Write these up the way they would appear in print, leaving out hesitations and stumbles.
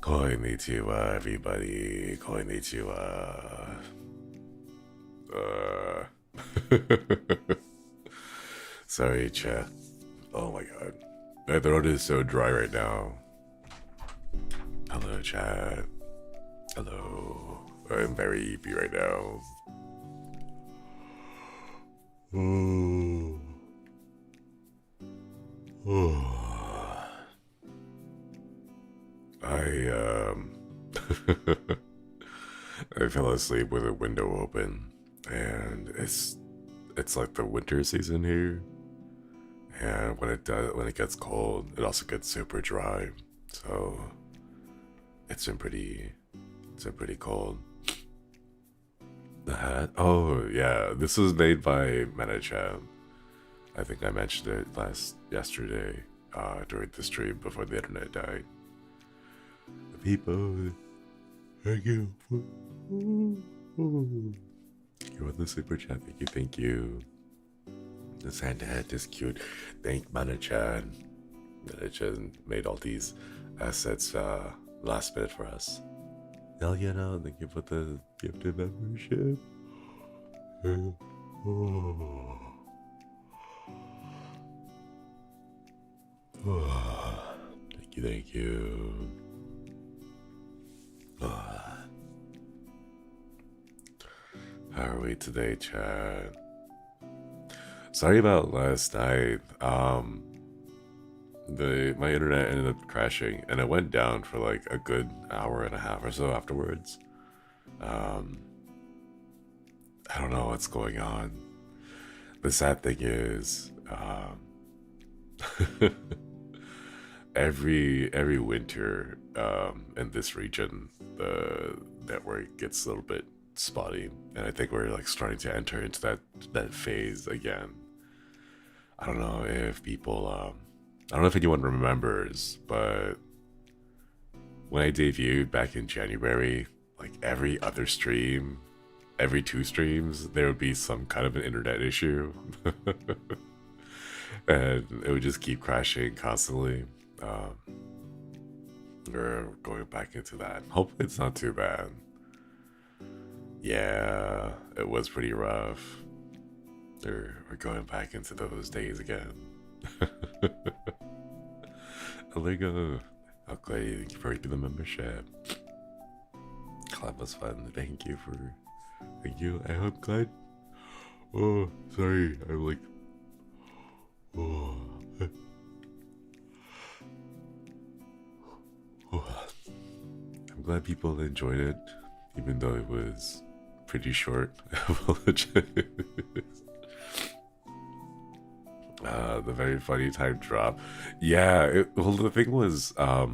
Konnichiwa, everybody. Konnichiwa. Sorry, chat. Oh my god. My throat is so dry right now. Hello, chat. Hello. I'm very eepy right now. I I fell asleep with a window open, and it's like the winter season here. And when it gets cold, it also gets super dry. So it's been pretty cold. The hat? Oh yeah, this was made by Manachan. I think I mentioned it yesterday during the stream before the internet died. The people, thank you. You want the super chat? Thank you. The Santa hat is cute. Thank Manachan. Manachan made all these assets last minute for us. Eliana, thank you for the gifted membership. Thank you. How are we today, Chad? Sorry about last night. My internet ended up crashing, and it went down for like a good hour and a half or so afterwards. I don't know what's going on. The sad thing is, every winter in this region, the network gets a little bit spotty, and I think we're like starting to enter into that phase again. I don't know if people I don't know if anyone remembers, but when I debuted back in January, like every other stream, every 2 streams, there would be some kind of an internet issue. And it would just keep crashing constantly. We're going back into that. Hopefully it's not too bad. Yeah, it was pretty rough. We're going back into those days again. Aligo, okay, thank you for the membership. Clap was fun. Thank you. I hope glad. Oh, sorry. I'm like, oh. I'm glad people enjoyed it, even though it was pretty short. I apologize. The very funny time drop. Yeah, well, the thing was, I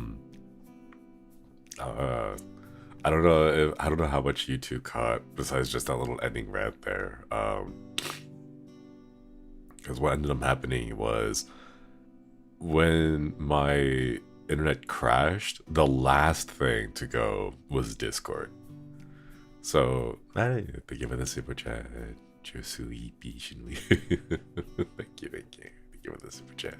don't know how much you two caught besides just that little ending rant there. Because what ended up happening was when my internet crashed, the last thing to go was Discord. So, thank you for the super chat. Shinri. Thank you for the super chat.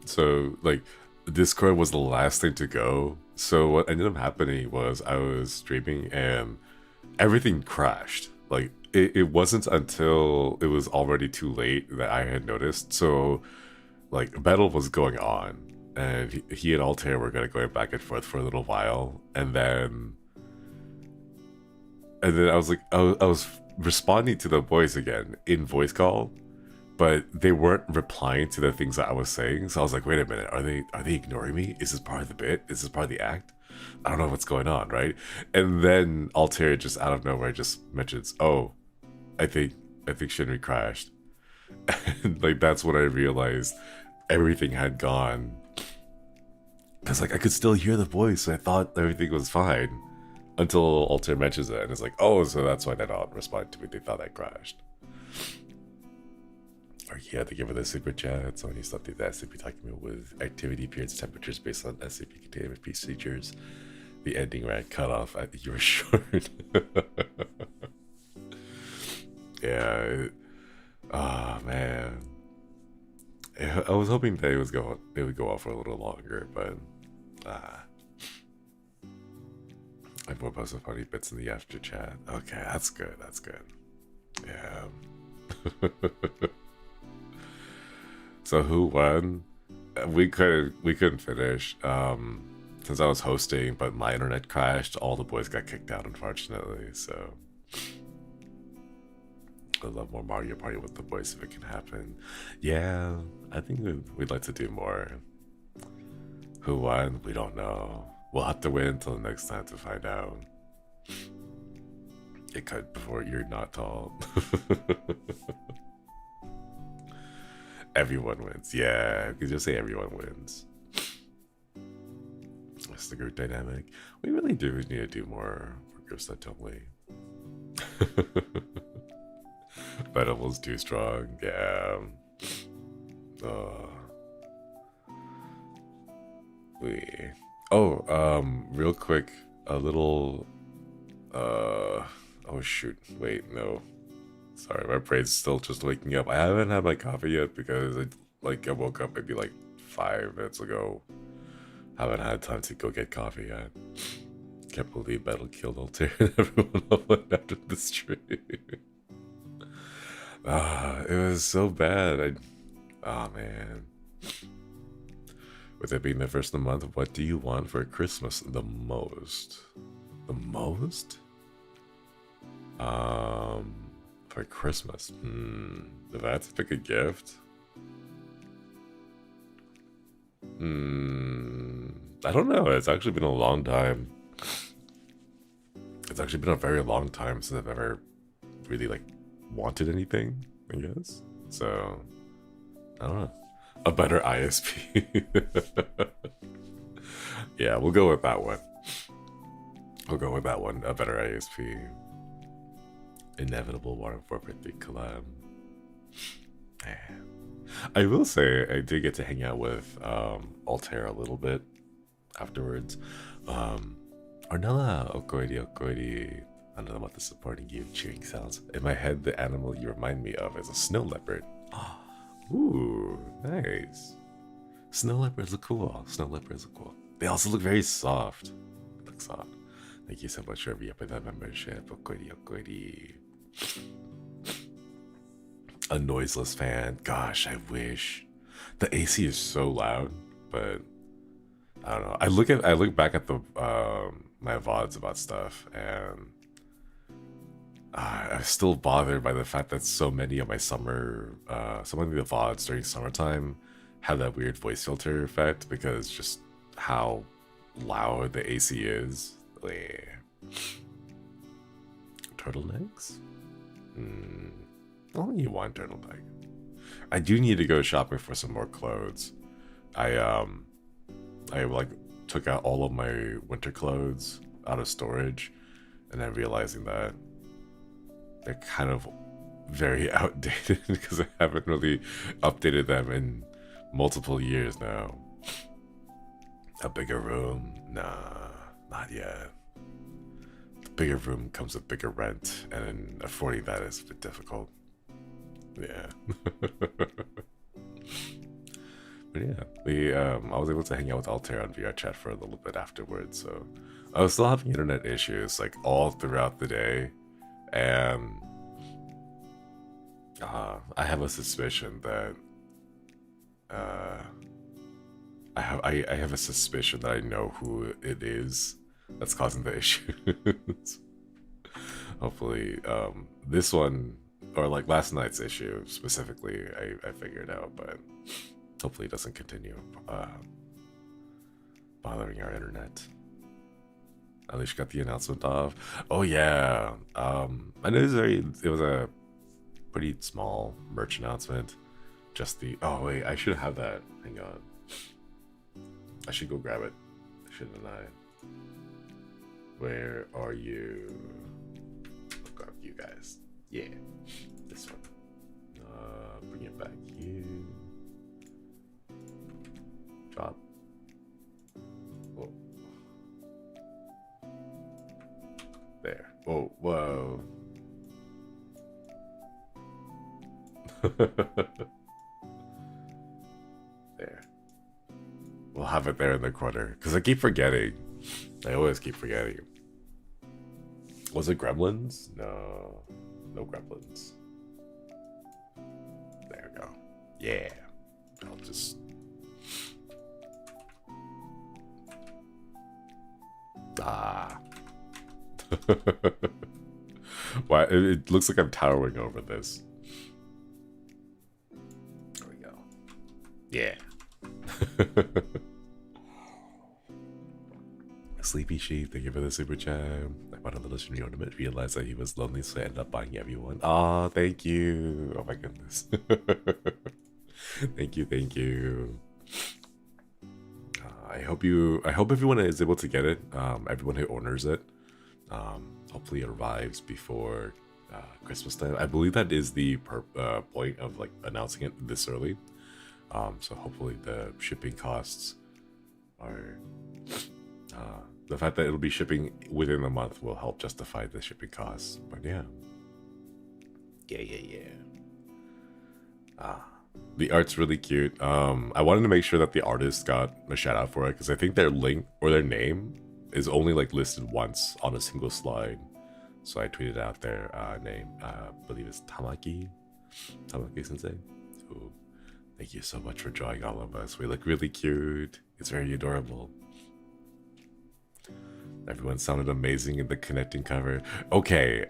So like Discord was the last thing to go. So what ended up happening was I was streaming and everything crashed. Like it wasn't until it was already too late that I had noticed. So like battle was going on, and he and Altair were going back and forth for a little while, and then I was like, I was responding to the boys again in voice call, but they weren't replying to the things that I was saying. So I was like, wait a minute, are they ignoring me? Is this part of the bit? Is this part of the act? I don't know what's going on, right? And then Altair just out of nowhere just mentions, oh, I think Shinri crashed. And like that's when I realized everything had gone. Cause like I could still hear the voice, so I thought everything was fine. Until Altair mentions it, and it's like, oh, so that's why they're not responding to me. They thought I crashed. Or yeah, they give it a super chat. So any something that SCP document with activity periods, temperatures based on SCP containment procedures. The ending ran cut off. I think you were short. Yeah. Oh man. Yeah, I was hoping that it would go off for a little longer, but I will post some funny bits in the after chat. Okay, that's good. That's good. Yeah. So who won? We couldn't finish. since I was hosting, but my internet crashed, all the boys got kicked out, unfortunately. So I'd love more Mario Party with the boys if it can happen. Yeah, I think we'd like to do more. Who won? We don't know. We'll have to wait until next time to find out. It could before you're not tall. Everyone wins. Yeah, you could just say everyone wins. That's the group dynamic. We really do need to do more groups that don't we? Venables too strong. Yeah. Real quick, a little. Oh shoot! Wait, no. Sorry, my brain's still just waking up. I haven't had my coffee yet because I woke up maybe like 5 minutes ago. Haven't had time to go get coffee yet. Can't believe Battle killed Altair and everyone went after the stream. It was so bad. Man. With it being the first of the month, what do you want for Christmas the most? The most? For Christmas. If I had to pick a gift. I don't know. It's actually been a long time. It's actually been a very long time since I've ever really like wanted anything, I guess. So I don't know. A better ISP. Yeah, we'll go with that one. We'll go with that one. A better ISP. Inevitable Water 4.3 collab. Man. I will say I did get to hang out with Altair a little bit afterwards. Ornella Okoidi. I don't know about the supporting you chewing sounds. In my head, the animal you remind me of is a snow leopard. Ooh, nice. Snow leopards look cool. Snow leopards look cool. They also look very soft. Look soft. Thank you so much for re-upping that membership. Okoidi. A noiseless fan. Gosh, I wish. The AC is so loud, but I don't know. I look back at the my VODs about stuff, and I'm still bothered by the fact that so many of my so many of the VODs during summertime have that weird voice filter effect because just how loud the AC is. Turtlenecks? Only one turtleneck. I do need to go shopping for some more clothes. I like took out all of my winter clothes out of storage, and I'm realizing that they're kind of very outdated because I haven't really updated them in multiple years now. A bigger room? Nah, not yet. The bigger room comes with bigger rent, and affording that is a bit difficult. Yeah. But yeah, I was able to hang out with Altair on VR chat for a little bit afterwards, so I was still having internet issues like all throughout the day, and I have a suspicion that I have a suspicion that I know who it is that's causing the issues. Hopefully, this one or like last night's issue specifically, I figured out, but hopefully it doesn't continue bothering our internet. At least got the announcement off. Oh yeah, I know it was a pretty small merch announcement. Just the wait, I should have that. Hang on, I should go grab it. Shouldn't I? Where are you? I'll grab you guys. Yeah, this one. Bring it back here. Drop. Whoa. There. Oh, whoa. There. We'll have it there in the corner. Because I keep forgetting. I always keep forgetting. Was it Gremlins? No. No Gremlins. There we go. Yeah. I'll just... Ah. Why? It looks like I'm towering over this. There we go. Yeah. Sleepy Sheep, thank you for the super chat. I bought a little Shinri ornament, realized that he was lonely, so I ended up buying everyone. Oh, thank you. Oh my goodness. Thank you, thank you. I hope everyone is able to get it. Everyone who orders it. Hopefully it arrives before Christmas time. I believe that is the point of like announcing it this early. So hopefully the shipping costs are the fact that it'll be shipping within a month will help justify the shipping costs. But yeah. The art's really cute. I wanted to make sure that the artist got a shout out for it because I think their link or their name is only like listed once on a single slide. So I tweeted out their name. I believe it's Tamaki Sensei. So thank you so much for drawing all of us. We look really cute. It's very adorable. Everyone sounded amazing in the connecting cover. Okay,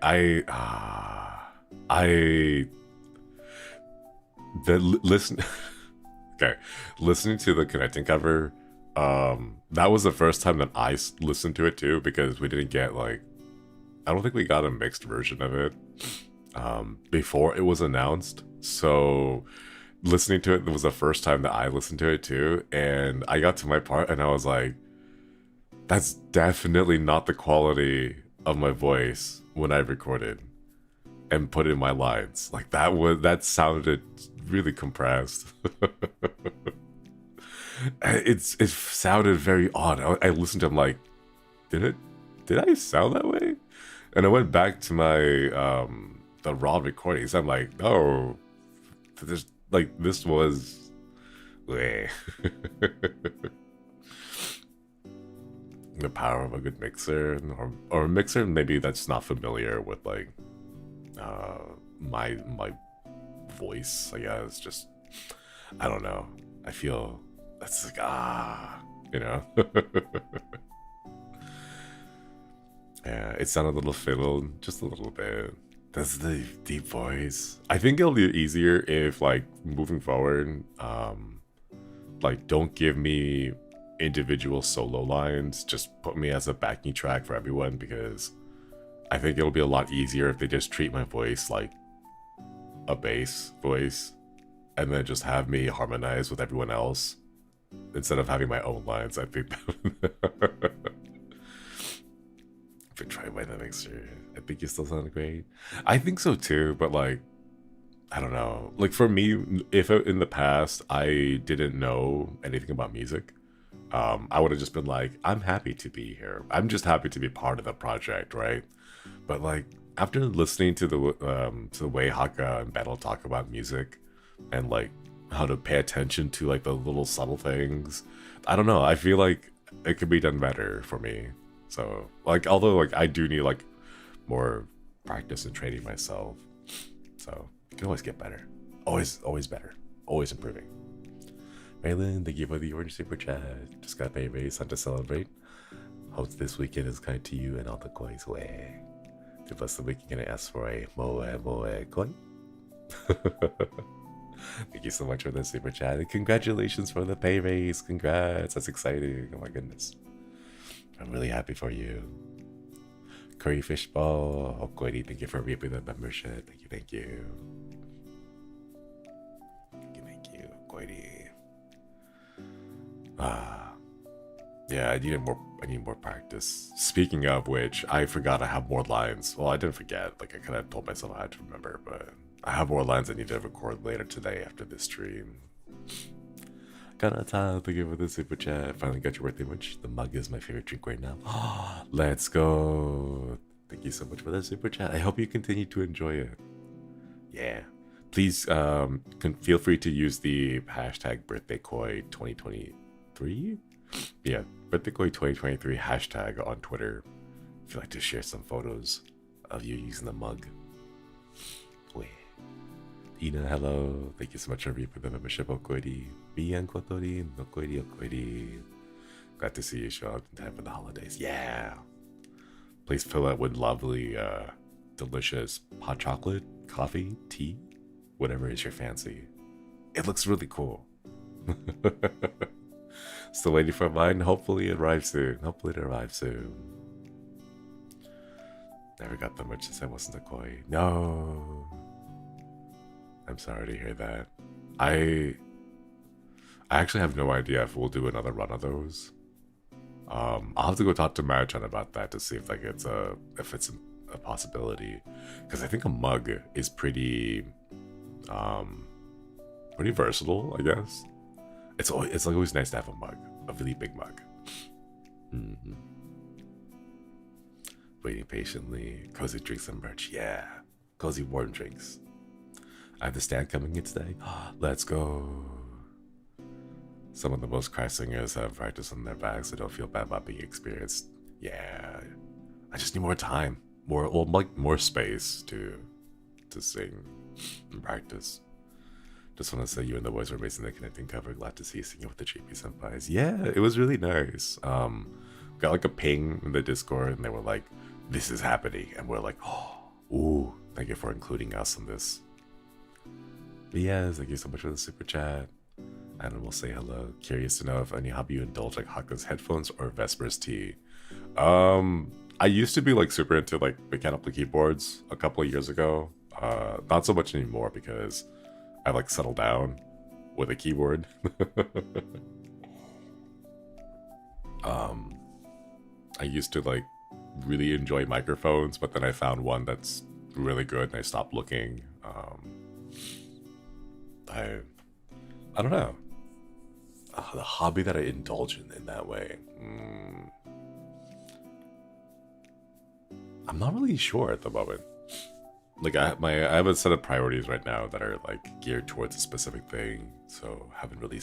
listening to the connecting cover, that was the first time that I listened to it too, because we didn't get like, I don't think we got a mixed version of it before it was announced. So listening to it was the first time that I listened to it too, and I got to my part and I was like, that's definitely not the quality of my voice when I recorded and put in my lines. Like that sounded really compressed. It sounded very odd. I listened to him like, did I sound that way? And I went back to my the raw recordings. I'm like, no, this was the power of a good mixer, or a mixer maybe that's not familiar with like my voice. I guess just, I don't know. I feel that's like you know. Yeah, it sounded a little fiddled, just a little bit. That's the deep voice. I think it'll be easier if like moving forward, like don't give me individual solo lines, just put me as a backing track for everyone, because I think it'll be a lot easier if they just treat my voice like a bass voice and then just have me harmonize with everyone else instead of having my own lines. I think that if I try by the mixer, I think you still sound great. I think so too, but like, I don't know. Like for me, if in the past I didn't know anything about music, I would have just been like, I'm happy to be here. I'm just happy to be part of the project, right? But like after listening to the way Haka and Battle talk about music and like how to pay attention to like the little subtle things, I don't know. I feel like it could be done better for me. So like, although like I do need like more practice and training myself, so it can always get better. Always better. Always improving. Maylin, thank you for the orange super chat. Just got a raise on to celebrate. Hope this weekend is kind to you and all the coins way. To bless the weekend, can I ask for a moe coin? Thank you so much for the super chat, and congratulations for the pay raise. Congrats, that's exciting. Oh my goodness, I'm really happy for you. Curry Fishball, Okoidi, thank you for reaping the membership. Thank you. Thank you, Okoidi. Yeah, I need more practice. Speaking of which, I forgot I have more lines. Well, I didn't forget. Like I kind of told myself I had to remember, but I have more lines I need to record later today after this stream. Kanata, thank you for the super chat. Finally got your birthday merch. The mug is my favorite drink right now. Let's go. Thank you so much for the super chat. I hope you continue to enjoy it. Yeah. Please feel free to use the hashtag birthdaykoi2023. Yeah, birthdaykoi2023 hashtag on Twitter if you'd like to share some photos of you using the mug. Wait. Ina, hello. Thank you so much for the membership, Okoidi. Miyan Kotori, Okoidi. Glad to see you show up in time for the holidays. Yeah. Please fill it with lovely, delicious hot chocolate, coffee, tea, whatever is your fancy. It looks really cool. Still waiting for mine. Hopefully it arrives soon. Never got that much since I wasn't a koi. No. I'm sorry to hear that. I actually have no idea if we'll do another run of those. I'll have to go talk to Marichan about that to see if like it's a possibility. Because I think a mug is pretty versatile, I guess. It's like always nice to have a mug, a really big mug. Waiting patiently, cozy drinks and merch. Yeah, cozy warm drinks. I have the stand coming in today. Let's go. Some of the most cry singers have practice on their backs, so don't feel bad about being experienced. Yeah, I just need more time, more space to sing and practice. Just want to say you and the boys were amazing the connecting cover. Glad to see you singing with the JP senpais. Yeah, it was really nice. Got like a ping in the Discord, and they were like, "This is happening," and we're like, "Oh, ooh, thank you for including us in this." But yes, thank you so much for the super chat. And we'll say hello. Curious to know if any hobby you indulge like Hakka's headphones or Vesper's tea. I used to be like super into like mechanical keyboards a couple of years ago. Not so much anymore because I like settled down with a keyboard. I used to like really enjoy microphones, but then I found one that's really good and I stopped looking. I don't know. The hobby that I indulge in that way. I'm not really sure at the moment. Like I have a set of priorities right now that are like geared towards a specific thing, so haven't really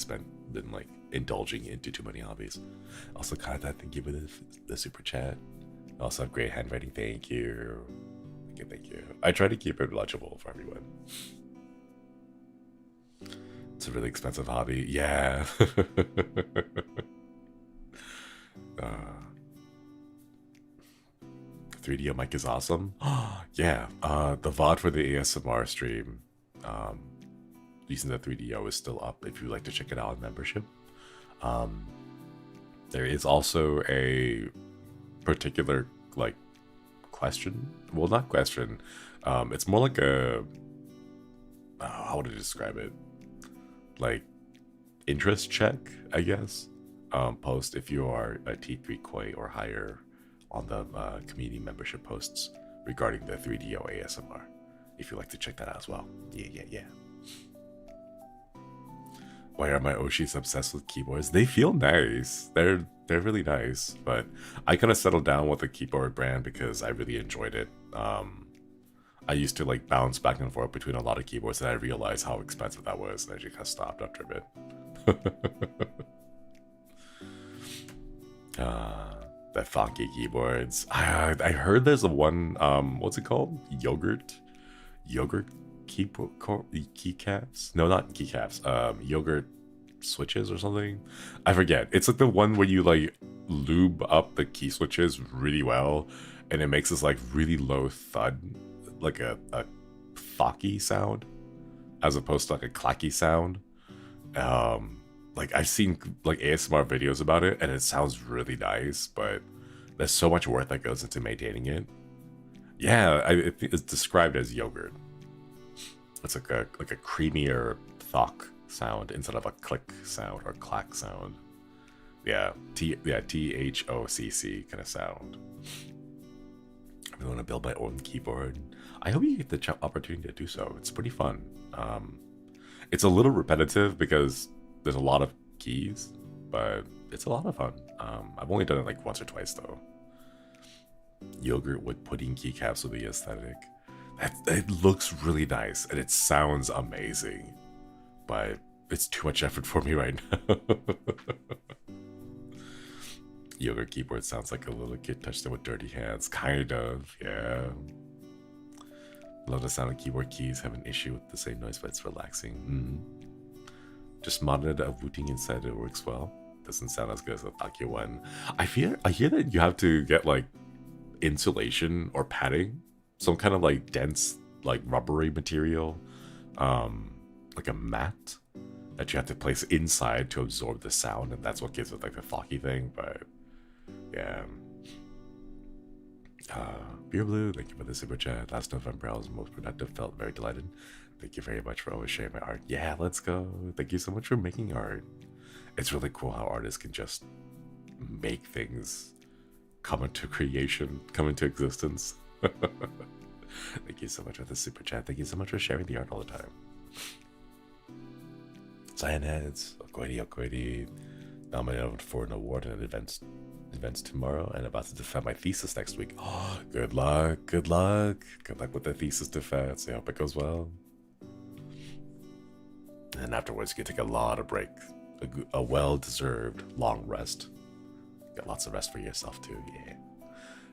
been like indulging into too many hobbies. Also, Kanata, thank you for the super chat. Also have great handwriting. Thank you. Thank you. I try to keep it legible for everyone. It's a really expensive hobby. Yeah. 3DO mic is awesome. Yeah. The VOD for the ASMR stream using the 3DO is still up if you'd like to check it out in membership. There is also a particular like question. Well, not question. It's more like a how would I describe it? Like interest check, I guess. Post if you are a T3 koi or higher on the community membership posts regarding the 3DO ASMR. If you'd like to check that out as well. Yeah. Why are my Oshis obsessed with keyboards? They feel nice. They're really nice, but I kind of settled down with the keyboard brand because I really enjoyed it. I used to like bounce back and forth between a lot of keyboards, and I realized how expensive that was, and I just kind of stopped after a bit. The funky keyboards. I heard there's a one. What's it called? Yogurt keycaps? No, not keycaps. Yogurt switches or something. I forget. It's like the one where you like lube up the key switches really well, and it makes this like really low thud, like a thocky sound, as opposed to like a clacky sound. Like I've seen like ASMR videos about it, and it sounds really nice, but there's so much work that goes into maintaining it. Yeah, I think it's described as yogurt. It's like a creamier thock sound instead of a click sound or clack sound. Yeah, THOCC kind of sound. I really want to build my own keyboard. I hope you get the opportunity to do so. It's pretty fun. It's a little repetitive because there's a lot of keys, but it's a lot of fun. I've only done it like once or twice though. Yogurt with pudding keycaps with the aesthetic. It looks really nice and it sounds amazing, but it's too much effort for me right now. Yogurt keyboard sounds like a little kid touched it with dirty hands. Kind of, yeah. Love the sound of keyboard keys. Have an issue with the same noise, but it's relaxing. Just modded a booting inside, it works well. Doesn't sound as good as the Tokyo one. I hear that you have to get like insulation or padding, some kind of like dense, like rubbery material, like a mat that you have to place inside to absorb the sound, and that's what gives it like the thocky thing. But yeah. Beer Blue, thank you for the super chat. Last November I was most productive, felt very delighted. Thank you very much for always sharing my art. Yeah, let's go. Thank you so much for making art. It's really cool how artists can just make things come into creation, come into existence. Thank you so much for the super chat. Thank you so much for sharing the art all the time. Cyanheads, Okoidi, nominated for an award and events tomorrow, and about to defend my thesis next week. Oh, good luck with the thesis defense. I hope it goes well. And then afterwards, you can take a lot of break, a well-deserved long rest. Got lots of rest for yourself too. Yeah.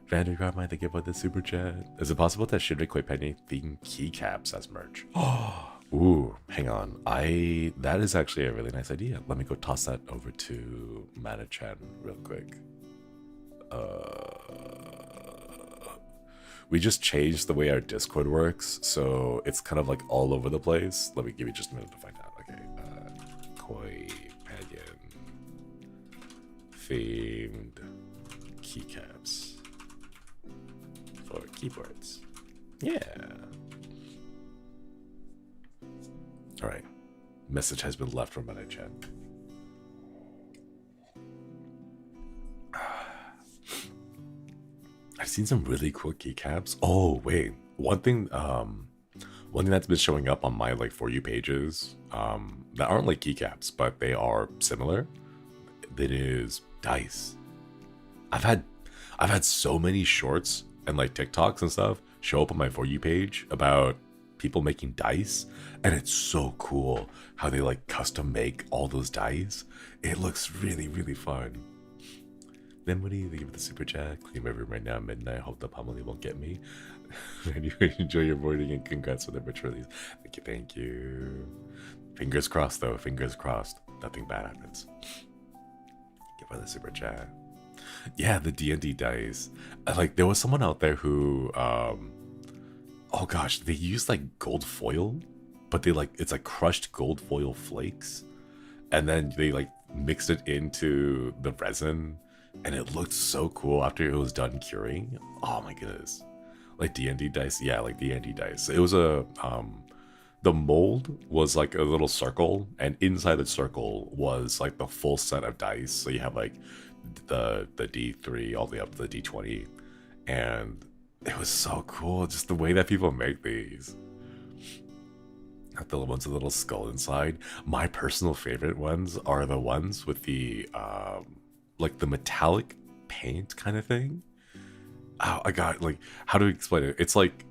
Vander Carmine, thank you for the super chat. Is it possible that Shinri quit penny theme keycaps as merch? Oh, ooh, hang on. That is actually a really nice idea. Let me go toss that over to Mana-chan real quick. We just changed the way our Discord works, so it's kind of like all over the place. Let me give you just a minute to find out. Okay, koi pagan themed keycaps for keyboards. Yeah. All right. Message has been left from Mana-chan. I've seen some really cool keycaps. Oh wait, one thing that's been showing up on my like For You pages that aren't like keycaps, but they are similar. That is dice. I've had so many shorts and like TikToks and stuff show up on my For You page about people making dice, and it's so cool how they like custom make all those dice. It looks really, really fun. Then what do you think of the super chat? Clean my room right now, midnight. Hope the Pomeli won't get me. Anyway, enjoy your morning and congrats on the rich release. Thank you, thank you. Fingers crossed though, fingers crossed. Nothing bad happens. Thank you for the super chat. Yeah, the D&D dice. Like there was someone out there who, oh gosh, they used like gold foil, but it's like crushed gold foil flakes, and then they like mixed it into the resin. And it looked so cool after it was done curing. Oh my goodness. Like D&D dice. Yeah, like D&D dice. It was the mold was like a little circle, and inside the circle was like the full set of dice. So you have like the D3 all the way up to the D20. And it was so cool. Just the way that people make these. Got the ones with a little skull inside. My personal favorite ones are the ones with the like the metallic paint kind of thing. Oh, I got like, how do we explain it? It's like,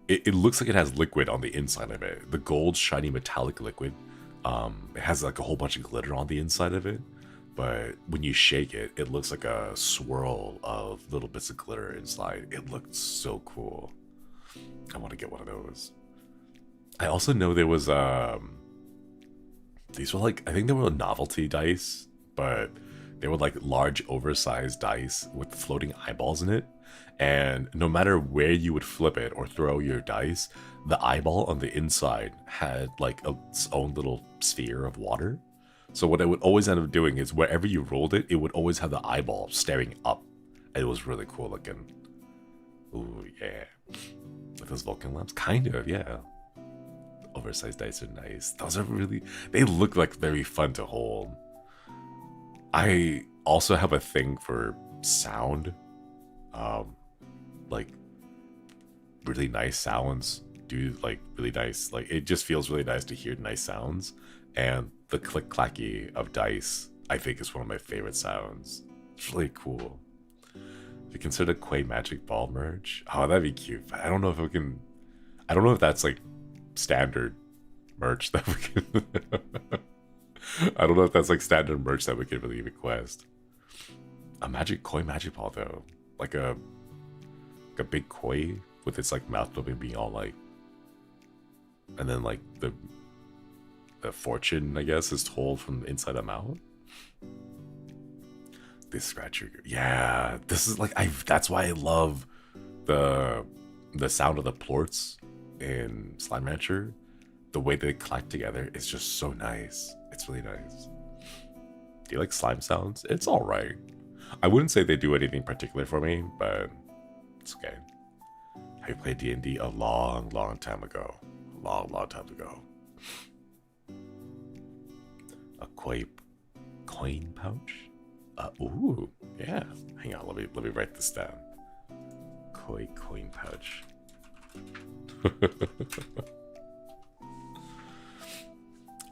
it looks like it has liquid on the inside of it. The gold shiny metallic liquid. It has like a whole bunch of glitter on the inside of it. But when you shake it, it looks like a swirl of little bits of glitter inside. It looked so cool. I want to get one of those. I also know there was, these were like, I think they were novelty dice, but they were like large oversized dice with floating eyeballs in it, and no matter where you would flip it or throw your dice, the eyeball on the inside had like its own little sphere of water. So what it would always end up doing is wherever you rolled it, it would always have the eyeball staring up. It was really cool looking. Ooh yeah, with those Vulcan lamps, kind of, yeah. Oversized dice are nice. Those are really, they look like very fun to hold. I also have a thing for sound. Like really nice sounds do like really nice, like it just feels really nice to hear nice sounds. And the click clacky of dice, I think, is one of my favorite sounds. It's really cool. If you consider Quay Magic Ball merch, oh, that'd be cute. But I don't know if we can, I don't know if that's like standard merch that we can I don't know if that's like standard merch that we could really request. A Koi Magic Ball though, like a big koi with its like mouth open being all like, and then like the fortune, I guess, is told from inside the mouth. They scratch your... Yeah, this is like... That's why I love the sound of the plorts in Slime Rancher. The way they collect together is just so nice. It's really nice. Do you like slime sounds? It's alright. I wouldn't say they do anything particular for me, but it's okay. Have you played D&D? A long, long time ago. A long, long time ago. A coin pouch? Ooh, yeah. Hang on, let me write this down. Coin pouch.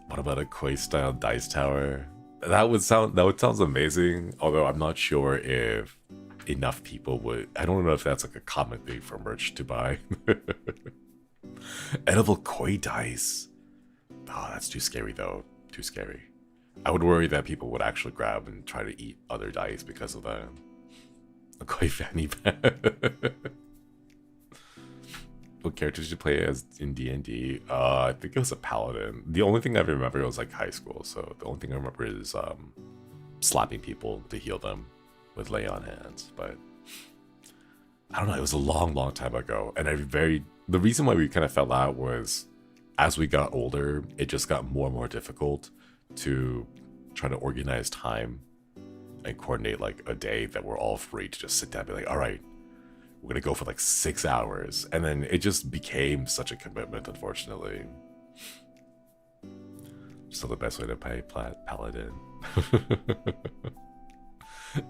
What about a koi style dice tower? That would sound amazing, although I'm not sure if enough people would. I don't know if that's like a common thing for merch to buy. Edible koi dice. Oh, that's too scary though. Too scary. I would worry that people would actually grab and try to eat other dice because of that. A koi fanny pack. What characters did you play as in D&D? I think it was a paladin. The only thing I remember was like high school, so the only thing I remember is slapping people to heal them with lay on hands. But I don't know, it was a long, long time ago. And the reason why we kind of fell out was as we got older, it just got more and more difficult to try to organize time and coordinate like a day that we're all free to just sit down and be like, all right, we're gonna go for like 6 hours. And then it just became such a commitment, unfortunately. Still the best way to play paladin.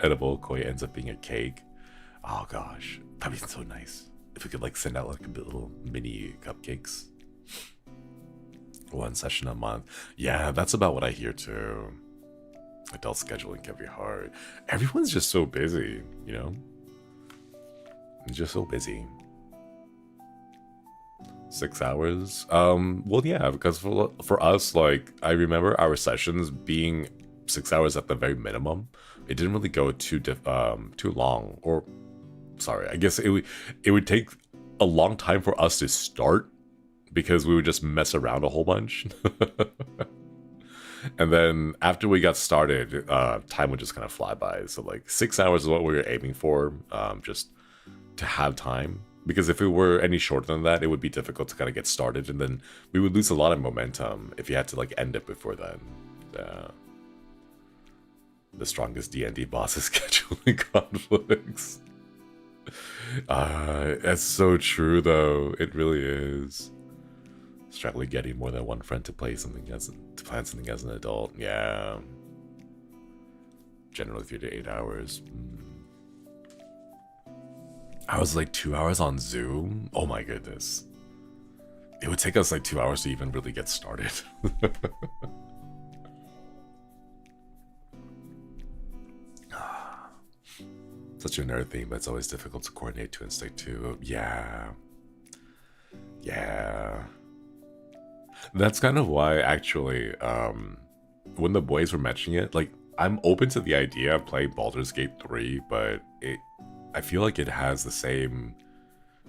Edible koi ends up being a cake. Oh gosh, that'd be so nice if we could like send out like a little mini cupcakes. 1 session a month. Yeah, that's about what I hear too. Adult scheduling can be hard. Everyone's just so busy, you know? Just so busy. 6 hours? Well, yeah, because for us, like, I remember our sessions being 6 hours at the very minimum. It didn't really go too long, or sorry, I guess it would take a long time for us to start because we would just mess around a whole bunch. And then after we got started, time would just kind of fly by. So like 6 hours is what we were aiming for, just to have time. Because if it were any shorter than that, it would be difficult to kind of get started, and then we would lose a lot of momentum if you had to like end it before then. The strongest D&D boss is scheduling conflicts. That's so true though. It really is. Struggling getting more than one friend to play something to plan something as an adult. Yeah. Generally 3 to 8 hours. I was like 2 hours on Zoom. Oh my goodness. It would take us like 2 hours to even really get started. Such a nerd thing, but it's always difficult to coordinate to and stick to. Yeah. Yeah. That's kind of why, actually, when the boys were mentioning it, like, I'm open to the idea of playing Baldur's Gate 3, but I feel like it has the same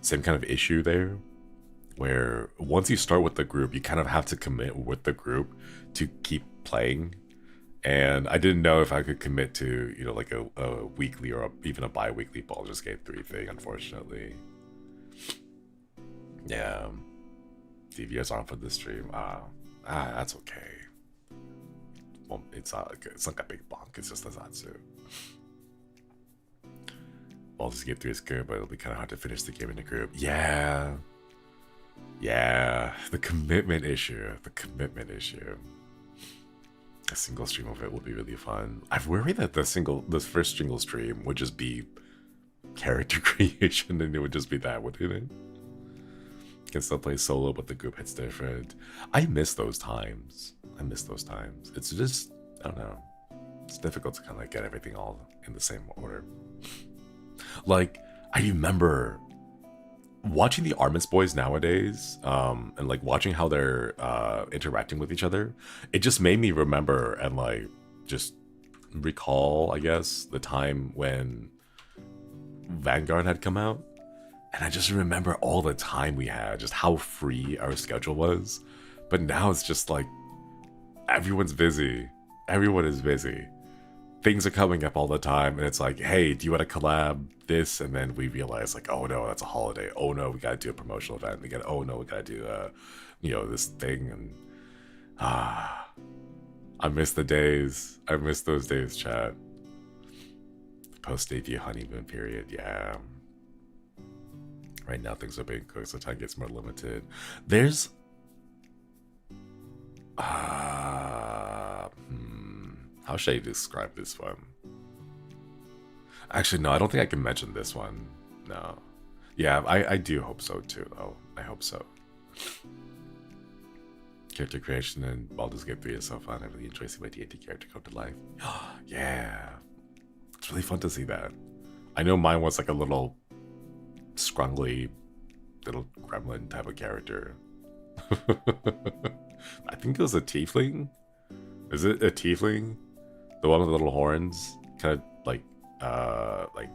kind of issue there, where once you start with the group, you kind of have to commit with the group to keep playing. And I didn't know if I could commit to, you know, like a weekly or even a bi-weekly Baldur's Gate 3 thing, unfortunately. Yeah. DVR's on for the stream. That's okay. Well, it's not like a big bonk, it's just a Zatsu. Baldur's Gate 3 is good, but it'll be kind of hard to finish the game in a group. Yeah. Yeah. The commitment issue. A single stream of it would be really fun. I've worried that the first single stream would just be character creation, and it would just be that, wouldn't it? You can still play solo, but the group hits different. I miss those times. It's just, I don't know. It's difficult to kind of like get everything all in the same order. Like, I remember watching the Armist Boys nowadays, and like watching how they're interacting with each other. It just made me remember and like just recall, I guess, the time when Vanguard had come out. And I just remember all the time we had, just how free our schedule was. But now it's just like, everyone's busy. Everyone is busy. things are coming up all the time, and it's like, hey, do you want to collab this? And then we realize, like, oh no, that's a holiday. Oh no, we gotta do a promotional event. Oh no, we gotta do this thing. And I miss the days. I miss those days, chat. Post debut honeymoon period, yeah. Right now things are being cooked, so time gets more limited. There's how should I describe this one? Actually, no, I don't think I can mention this one. No. Yeah, I do hope so too, though. I hope so. Character creation and Baldur's Gate 3 is so fun. I really enjoy seeing my D&D character come to life. Yeah. It's really fun to see that. I know mine was like a little scrungly little gremlin type of character. I think it was a tiefling. Is it a tiefling? The one with the little horns? Kind of like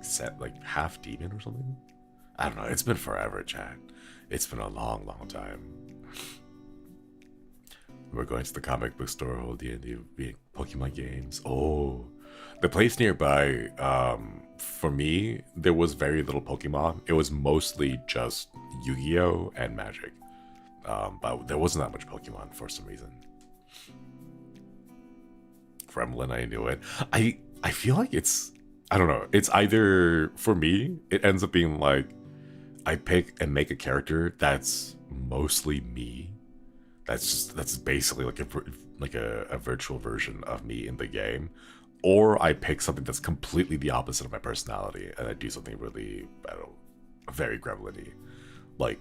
set like half demon or something? I don't know. It's been forever, chat. It's been a long, long time. We're going to the comic book store, hold D&D, Pokemon games. Oh, the place nearby, for me, there was very little Pokemon. It was mostly just Yu-Gi-Oh! And Magic. But there wasn't that much Pokemon for some reason. Gremlin, I knew it. I feel like it's, I don't know, it's either, for me, it ends up being like, I pick and make a character that's mostly me. That's basically like a virtual version of me in the game. Or I pick something that's completely the opposite of my personality, and I do something really, I don't know, very gremlin-y. Like,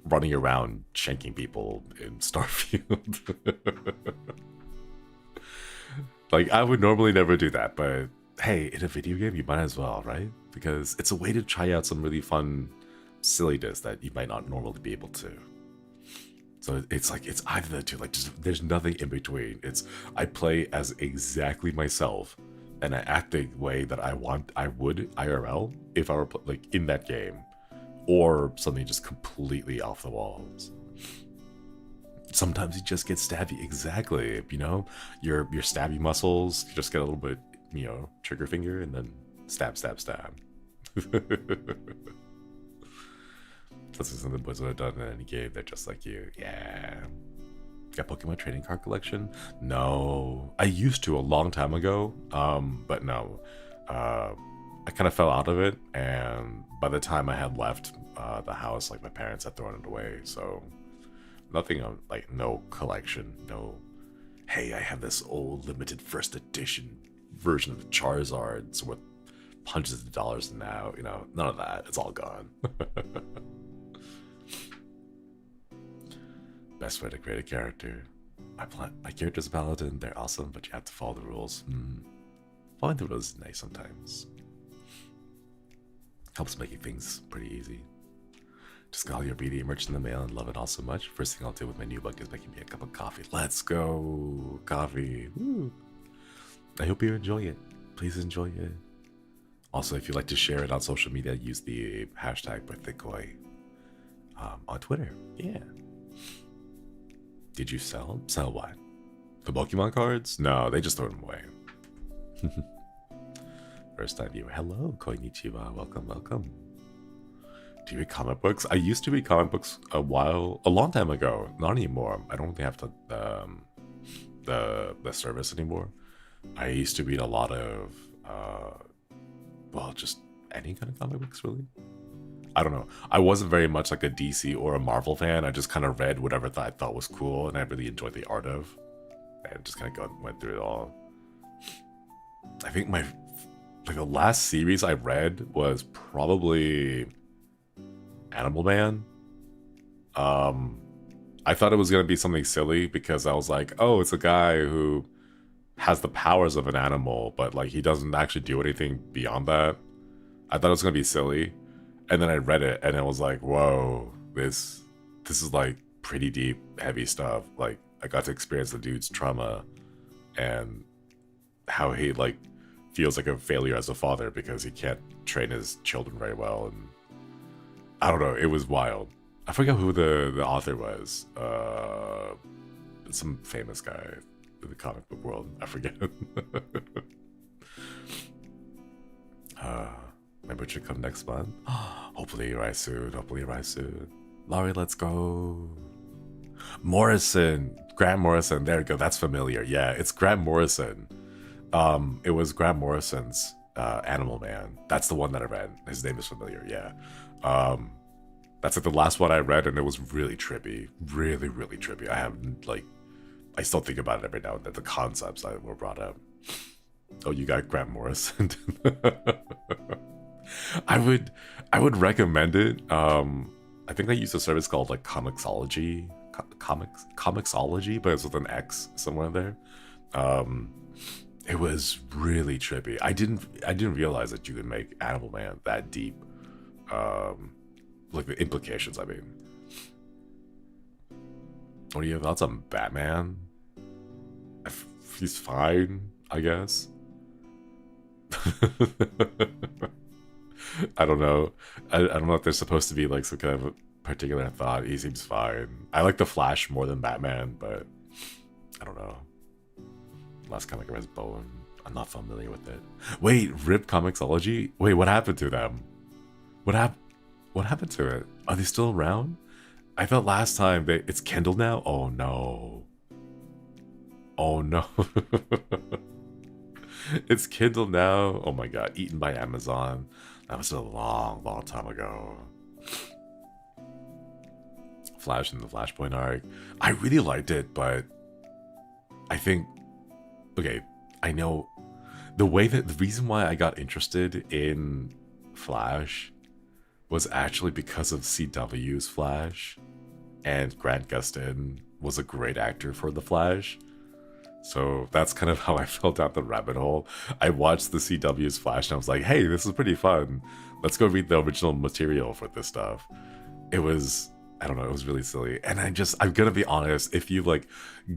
running around shanking people in Starfield. Like, I would normally never do that, but hey, in a video game, you might as well, right? Because it's a way to try out some really fun silliness that you might not normally be able to. So it's like, it's either the two, like, just, there's nothing in between. It's, I play as exactly myself, and I act the way that I would IRL if I were, like, in that game. Or something just completely off the walls. Sometimes you just get stabby, exactly, you know? Your stabby muscles, you just get a little bit, you know, trigger finger, and then stab, stab, stab. That's something the boys would have done in any game. They're just like you. Yeah. Got Pokemon trading card collection? No. I used to a long time ago. But no. I kind of fell out of it, and by the time I had left the house, like, my parents had thrown it away. So nothing of, like, no collection, no, hey, I have this old limited first edition version of Charizard. It's worth hundreds of dollars now, you know, none of that. It's all gone. Best way to create a character. My character's a paladin. They're awesome, but you have to follow the rules. Following the rules is nice sometimes. Helps making things pretty easy. Just got all your BD merch in the mail and love it all so much. First thing I'll do with my new book is making me a cup of coffee. Let's go! Coffee. Woo. I hope you enjoy it. Please enjoy it. Also, if you'd like to share it on social media, use the hashtag #BirthdayKoi on Twitter. Yeah. Did you sell? Sell what? The Pokemon cards? No, they just throw them away. First time viewer. Hello, Konnichiwa. Welcome, welcome. Do you read comic books? I used to read comic books a long time ago. Not anymore. I don't really have the service anymore. I used to read a lot of well, just any kind of comic books, really. I don't know. I wasn't very much like a DC or a Marvel fan. I just kind of read whatever I thought was cool, and I really enjoyed the art of. And just kind of went through it all. I think the last series I read was probably Animal Man. I thought it was gonna be something silly because I was like, oh, it's a guy who has the powers of an animal, but like he doesn't actually do anything beyond that. I thought it was gonna be silly, and then I read it and it was like, whoa, this is like pretty deep, heavy stuff. Like, I got to experience the dude's trauma and how he like feels like a failure as a father because he can't train his children very well, and I don't know, it was wild. I forget who the author was. Some famous guy in the comic book world. I forget. Maybe it should come next month. Hopefully right soon. Hopefully right soon. Laurie, let's go. Morrison. Grant Morrison. There you go. That's familiar. Yeah, it's Grant Morrison. It was Grant Morrison's Animal Man. That's the one that I read. His name is familiar. Yeah. That's like the last one I read, and it was really trippy. Really, really trippy. I still think about it every now and then, the concepts that were brought up. Oh, you got Grant Morrison. I would recommend it. I think they use a service called like Comixology, Comixology, but it's with an X somewhere there. It was really trippy. I didn't realize that you could make Animal Man that deep. Like the implications. I mean, what are your thoughts on Batman? He's fine, I guess. I don't know. I don't know if there's supposed to be like some kind of a particular thought. He seems fine. I like the Flash more than Batman, but I don't know. Last comic I read is Bowen. I'm not familiar with it. Wait, Rip Comixology? Wait, what happened to them? What happened to it? Are they still around? I thought last time it's Kindle now? Oh no. Oh no. It's Kindle now. Oh my god, eaten by Amazon. That was a long, long time ago. Flash in the Flashpoint arc. I really liked it, but I think, okay, I know the reason why I got interested in Flash was actually because of CW's Flash, and Grant Gustin was a great actor for the Flash. So that's kind of how I fell down the rabbit hole. I watched the CW's Flash and I was like, hey, this is pretty fun. Let's go read the original material for this stuff. It was, I don't know, it was really silly. And I'm gonna be honest, if you like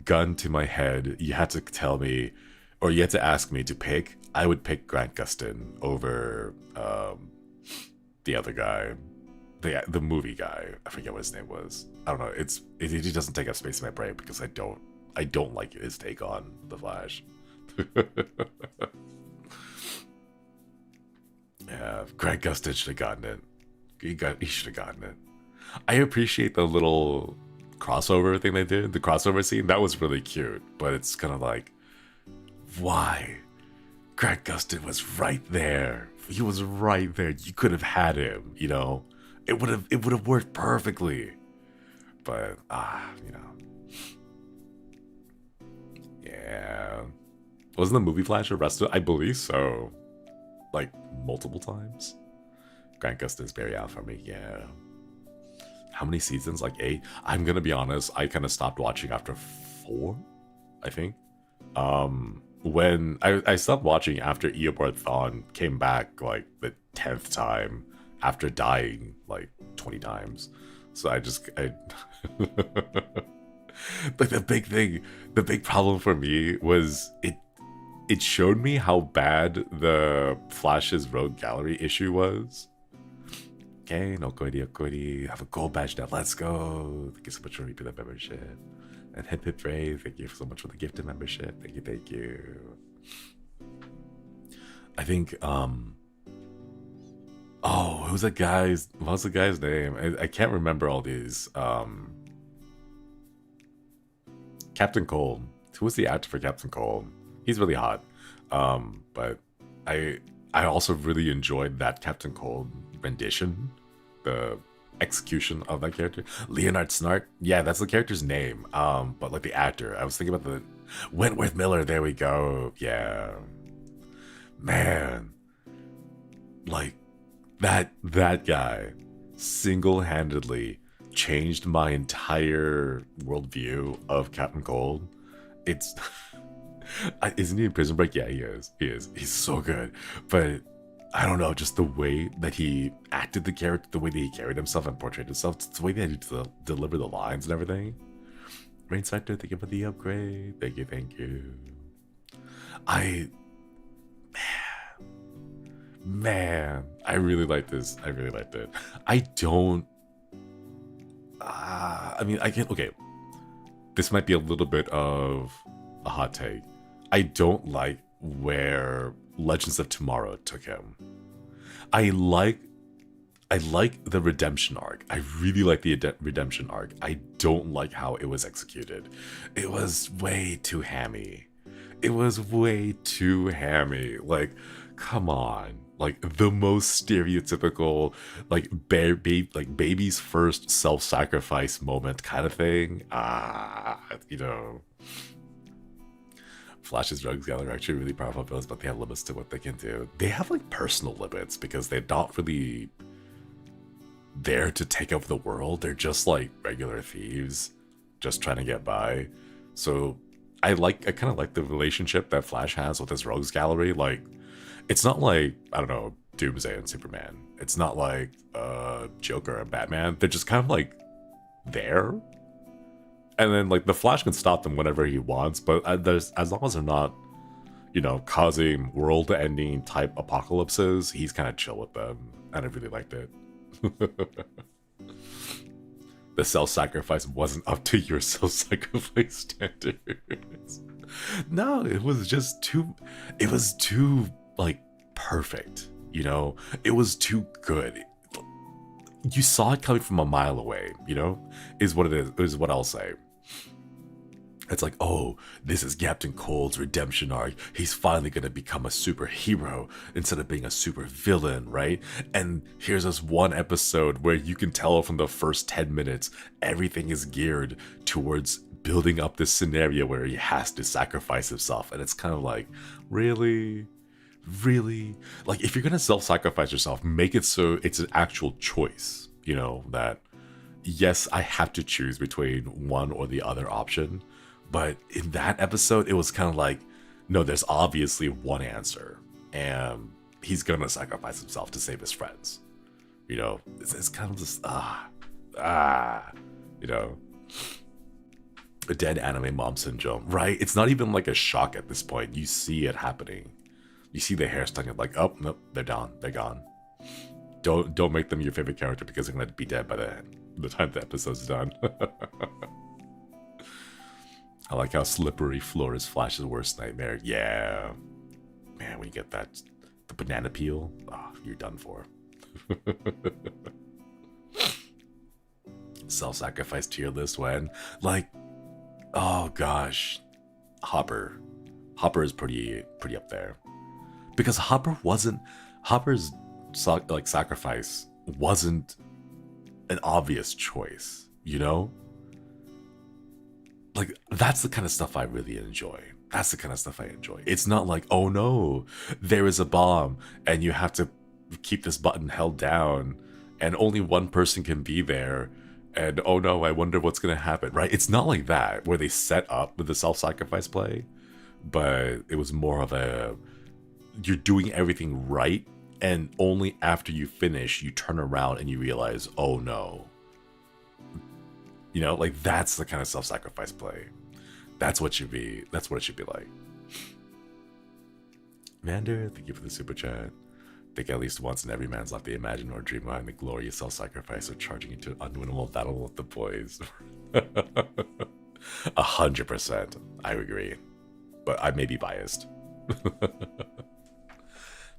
gun to my head, you had to tell me, or you had to ask me to pick, I would pick Grant Gustin over the other guy, the movie guy. I forget what his name was. I don't know. It doesn't take up space in my brain because I don't like his take on the Flash. Yeah, Grant Gustin should have gotten it. He should have gotten it. I appreciate the little crossover thing they did, the crossover scene. That was really cute, but it's kind of like, why? Grant Gustin was right there. He was right there. You could have had him, you know. It would have worked perfectly. But you know. Yeah. Wasn't the movie Flash arrested? I believe so. Like multiple times. Grant Gustin's very out for me, yeah. How many seasons? Like 8? I'm gonna be honest, I kind of stopped watching after 4, I think. When I stopped watching after Eobard Thawne came back like the 10th time after dying like 20 times. So I like the big problem for me was it showed me how bad the Flash's Rogue Gallery issue was. Okay, no goody, have a gold badge now, let's go. Thank you so much for repeating that membership. And Hip Hip Ray, thank you so much for the gifted membership. Thank you. I think, what was the guy's name? I can't remember all these. Captain Cold. Who was the actor for Captain Cold? He's really hot. But I also really enjoyed that Captain Cold rendition. The execution of that character. Leonard Snart. Yeah, that's the character's name. But like the actor. I was thinking about the Wentworth Miller. There we go. Yeah. Man. Like that guy single-handedly changed my entire worldview of Captain Cold. It's isn't he in Prison Break? Yeah, he is. He's so good. But I don't know, just the way that he acted the character, the way that he carried himself and portrayed himself, the way that he delivered the lines and everything. Rain Sector, thank you for the upgrade. Thank you. Man, I really like this. I really liked it. I don't. Okay. This might be a little bit of a hot take. I don't like where Legends of Tomorrow took him. I like the redemption arc. I really like the redemption arc. I don't like how it was executed. It was way too hammy. It was way too hammy. Like, come on. Like the most stereotypical, like baby's first self-sacrifice moment kind of thing. You know. Flash's drugs gallery are actually really powerful villains, but they have limits to what they can do. They have like personal limits because they're not really there to take over the world. They're just like regular thieves, just trying to get by. So I kind of like the relationship that Flash has with his rogues gallery. Like, it's not like, I don't know, Doomsday and Superman. It's not like Joker and Batman. They're just kind of like there. And then like the Flash can stop them whenever he wants, but as long as they're not, you know, causing world-ending type apocalypses, he's kind of chill with them, and I really liked it. The self-sacrifice wasn't up to your self-sacrifice standards. No, it was just too. It was too like perfect. You know, it was too good. You saw it coming from a mile away. You know, is what it is. Is what I'll say. It's like, oh, this is Captain Cold's redemption arc. He's finally going to become a superhero instead of being a super villain, right? And here's this one episode where you can tell from the first 10 minutes, everything is geared towards building up this scenario where he has to sacrifice himself. And it's kind of like, really? Really? Like, if you're going to self-sacrifice yourself, make it so it's an actual choice, you know, that, yes, I have to choose between one or the other option. But in that episode, it was kind of like, no, there's obviously one answer. And he's going to sacrifice himself to save his friends. You know, it's kind of just, you know. A dead anime mom syndrome, right? It's not even like a shock at this point. You see it happening. You see the hair stung, like, oh, nope, they're down. They're gone. Don't make them your favorite character because they're going to be dead by the time the episode's done. I like how slippery floor is Flash's worst nightmare. Yeah. Man, when you get the banana peel, oh, you're done for. Self-sacrifice tier list when, like, oh gosh, Hopper is pretty up there. Because Hopper's sacrifice wasn't an obvious choice, you know? Like, that's the kind of stuff I really enjoy. That's the kind of stuff I enjoy. It's not like, oh no, there is a bomb and you have to keep this button held down and only one person can be there. And oh no, I wonder what's going to happen, right? It's not like that where they set up with the self-sacrifice play, but it was more of a, you're doing everything right. And only after you finish, you turn around and you realize, oh no. You know, like, that's the kind of self-sacrifice play. That's what it should be like. Vander, thank you for the super chat. I think at least once in every man's life they imagine or dream behind the glorious self-sacrifice of charging into an unwinnable battle with the boys. 100%. I agree. But I may be biased.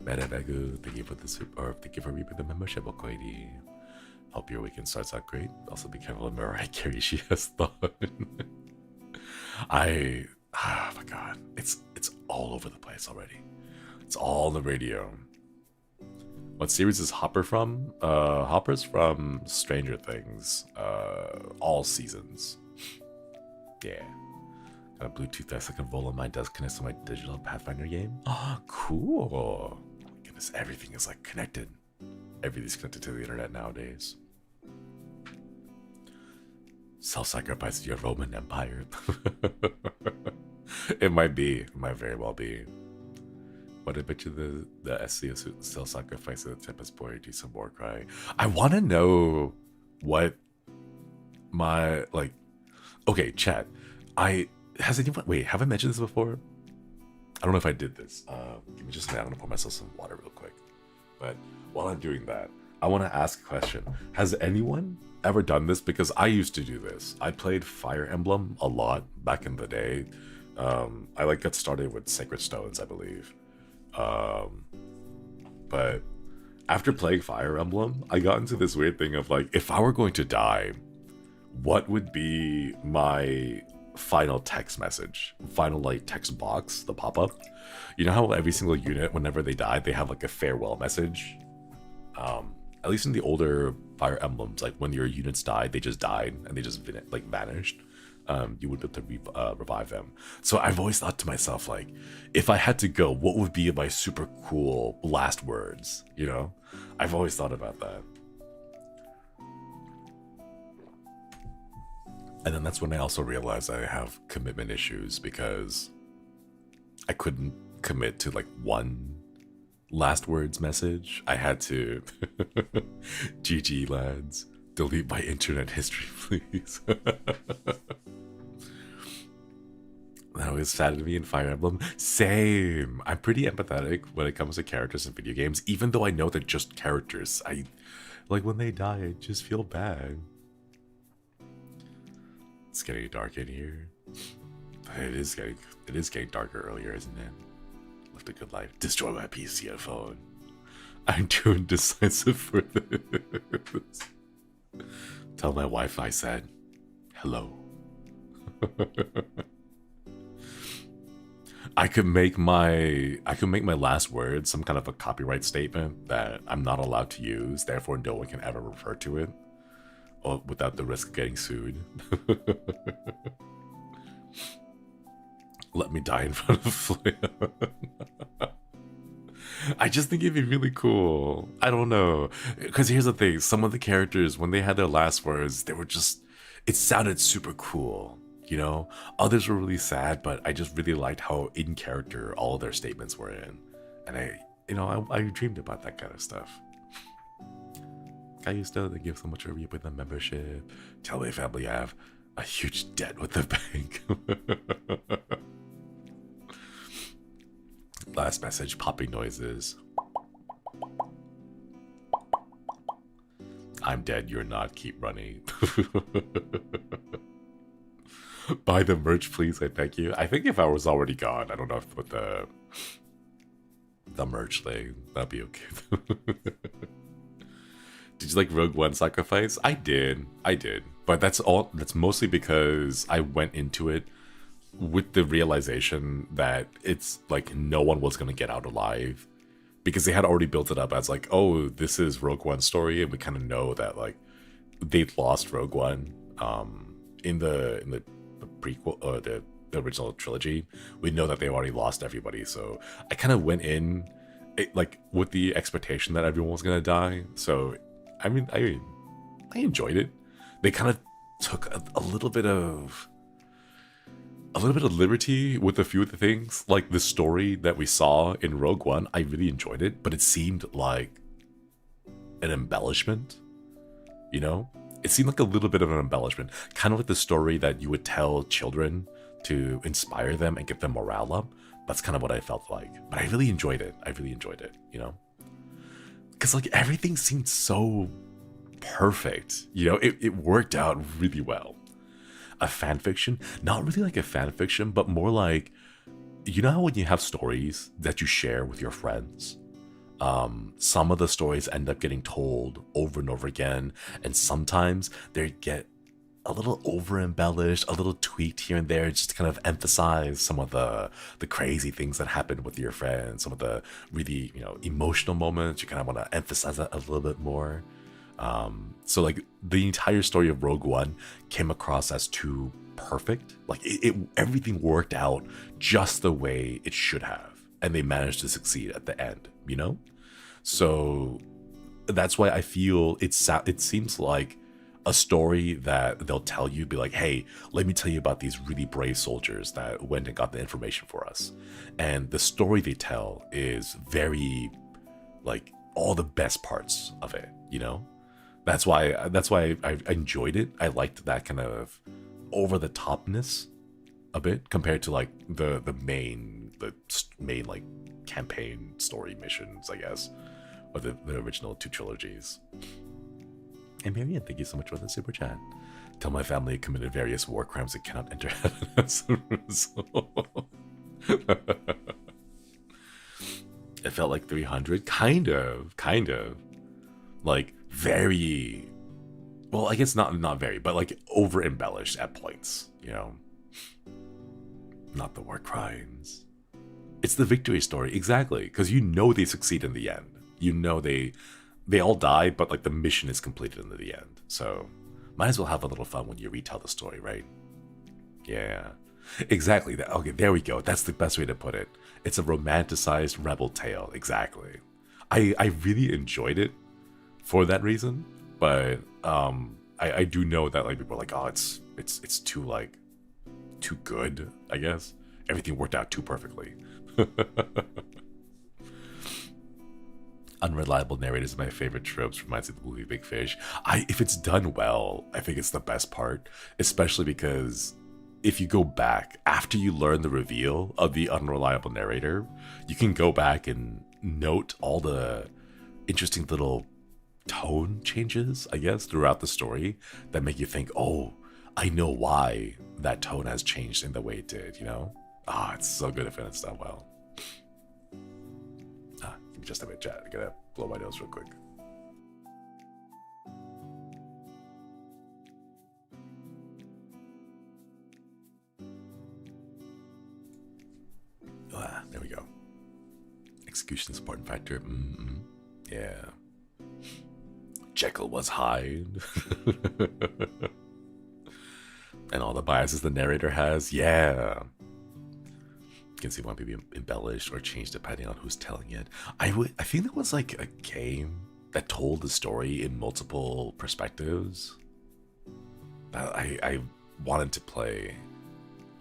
Madabegu, thank you for the thank you for reaping the membership, Okoidi. Hope your weekend starts out great. Also be careful of Mariah Carey, she has thought. Oh my god. It's all over the place already. It's all on the radio. What series is Hopper from? Hopper's from Stranger Things. All seasons. Yeah. Got a Bluetooth desk I can roll on my desk, connects to my digital Pathfinder game. Oh, cool. Oh my goodness, everything is like connected. Everything's connected to the internet nowadays. Self-sacrifice your Roman Empire. It might be. It might very well be. But I bet you the SCO self-sacrifice of the Tempest Boy do some war cry. I want to know what my, like... Okay, chat. Have I mentioned this before? I don't know if I did this. Give me just a minute. I'm going to pour myself some water real quick. But while I'm doing that, I want to ask a question. Has anyone ever done this? Because I used to do this. I played Fire Emblem a lot back in the day. I got started with Sacred Stones, I believe. But After playing Fire Emblem, I got into this weird thing of like, if I were going to die, what would be my final text message? Final like text box, the pop-up? You know how every single unit, whenever they die, they have like a farewell message? At least in the older Fire Emblems, like when your units died, they just died and they just like vanished. You would be able to revive them. So I've always thought to myself, like, if I had to go, what would be my super cool last words? You know, I've always thought about that. And then that's when I also realized I have commitment issues because I couldn't commit to like one last words message. I had to GG lads, delete my internet history, please. That always saddened me in Fire Emblem. Same. I'm pretty empathetic when it comes to characters in video games, even though I know they're just characters. I like when they die, I just feel bad. It's getting dark in here. It is getting darker earlier, isn't it? Lived a good life. Destroy my PC and phone. I'm too indecisive for this. Tell my wife I said hello. I could make my last words some kind of a copyright statement that I'm not allowed to use, therefore no one can ever refer to it, or without the risk of getting sued. Let me die in front of Flynn. I just think it'd be really cool. I don't know, because here's the thing: some of the characters, when they had their last words, they were just, it sounded super cool. You know, others were really sad, but I just really liked how in character all of their statements were in. And I dreamed about that kind of stuff. Kayusto, thank you so much for with the membership. Tell my family I have a huge debt with the bank. Last message, popping noises. I'm dead, you're not, keep running. Buy the merch, please. I thank you. I think if I was already gone, I don't know if with the merch thing, that'd be okay. Did you like Rogue One Sacrifice? I did. But that's mostly because I went into it with the realization that it's like no one was gonna get out alive, because they had already built it up as like, oh, this is Rogue One's story, and we kind of know that like they'd lost Rogue One in the prequel or the original trilogy. We know that they already lost everybody, so I kind of went in like with the expectation that everyone was gonna die. So I mean I enjoyed it. They kind of took a little bit of liberty with a few of the things, like the story that we saw in Rogue One. I really enjoyed it, but it seemed like an embellishment, you know? It seemed like a little bit of an embellishment, kind of like the story that you would tell children to inspire them and get them morale up. That's kind of what I felt like. But I really enjoyed it. You know? Because like everything seemed so perfect, you know? It worked out really well. A fan fiction, not really like a fan fiction, but more like, you know how when you have stories that you share with your friends, some of the stories end up getting told over and over again, and sometimes they get a little over embellished, a little tweaked here and there, just to kind of emphasize some of the crazy things that happen with your friends, some of the really, you know, emotional moments. You kind of want to emphasize that a little bit more. So like the entire story of Rogue One came across as too perfect. Like everything worked out just the way it should have, and they managed to succeed at the end, you know? So that's why I feel it seems like a story that they'll tell you, be like, hey, let me tell you about these really brave soldiers that went and got the information for us. And the story they tell is very, like, all the best parts of it, you know? That's why I enjoyed it. I liked that kind of over the topness a bit compared to like the main like campaign story missions, I guess, of the original two trilogies. And Marianne, thank you so much for the super chat. Tell my family I committed various war crimes and cannot enter heaven as a result. It felt like 300, kind of, like very. Well, I guess not very, but like over embellished at points. You know, not the war crimes. It's the victory story, exactly, because you know they succeed in the end. You know they all die, but like the mission is completed in the end. So might as well have a little fun when you retell the story, right? Yeah, exactly. Okay, there we go. That's the best way to put it. It's a romanticized rebel tale. Exactly. I really enjoyed it for that reason, but I do know that like people are like, oh, it's too like too good. I guess everything worked out too perfectly. Unreliable narrators are my favorite tropes. Reminds me of the movie Big Fish. If it's done well, I think it's the best part, especially because if you go back after you learn the reveal of the unreliable narrator, you can go back and note all the interesting little tone changes, I guess, throughout the story that make you think, oh, I know why that tone has changed in the way it did, you know? Ah, it's so good if it's done well. Give me just a minute, chat. I gotta blow my nose real quick. There we go. Execution is an important factor. Yeah. Jekyll was Hyde. And all the biases the narrator has. Yeah. You can see one may be embellished or changed depending on who's telling it. I think there was like a game that told the story in multiple perspectives that I wanted to play.